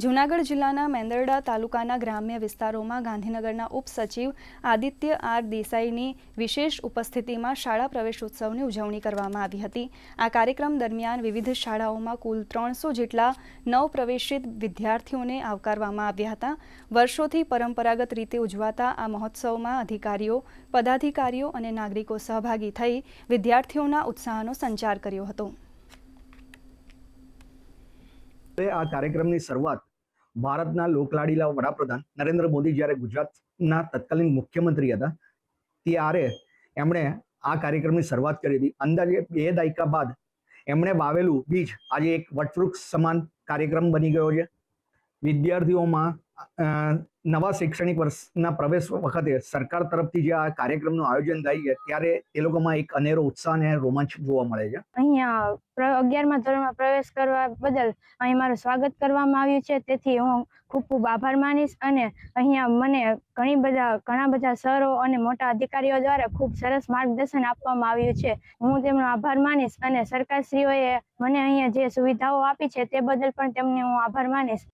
જૂનાગઢ જિલ્લાના મેંદરડા તાલુકાના ગ્રામ્ય વિસ્તારોમાં ગાંધીનગરના ઉપસચિવ આદિત્ય આર દેસાઈની વિશેષ ઉપસ્થિતિમાં શાળા પ્રવેશોત્સવની ઉજવણી કરવામાં આવી હતી। આ કાર્યક્રમ દરમિયાન વિવિધ શાળાઓમાં કુલ 300 જેટલા નવપ્રવેશિત વિદ્યાર્થીઓને આવકારવામાં આવ્યા હતા। વર્ષોથી પરંપરાગત રીતે ઉજવાતા આ મહોત્સવમાં અધિકારીઓ, પદાધિકારીઓ અને નાગરિકો સહભાગી થઈ વિદ્યાર્થીઓના ઉત્સાહનો સંચાર કર્યો હતો। આ કાર્યક્રમની શરૂઆત ભારતના લોકલાડીલા વડાપ્રધાન નરેન્દ્ર મોદી જ્યારે ગુજરાતના તત્કાલીન મુખ્યમંત્રી હતા ત્યારે એમણે આ કાર્યક્રમની શરૂઆત કરી હતી। અંદાજે 2 દાયકા બાદ એમણે વાવેલું બીજ આજે એક વટવૃક્ષ સમાન કાર્યક્રમ બની ગયો છે। વિદ્યાર્થીઓમાં નવા શૈક્ષણિક વર્ષના પ્રવેશ વખતે સરકાર તરફથી જે આ કાર્યક્રમનું આયોજન થાય છે ત્યારે એ લોકોમાં એક અનેરો ઉત્સાહ અને રોમાંચ જોવા મળે છે। અહીંયા 11મા ધોરણમાં પ્રવેશ કરવા બદલ અહીં મારું સ્વાગત કરવામાં આવ્યું છે, તેથી હું ખૂબ આભાર માનીશ અને અહીંયા મને ઘણા બધા સરો અને મોટા અધિકારીઓ દ્વારા ખૂબ સરસ માર્ગદર્શન આપવામાં આવ્યું છે। હું તેમનો આભાર માનીશ અને સરકારશ્રીઓએ મને અહીંયા જે સુવિધાઓ આપી છે તે બદલ પણ તેમને હું આભાર માનીશ।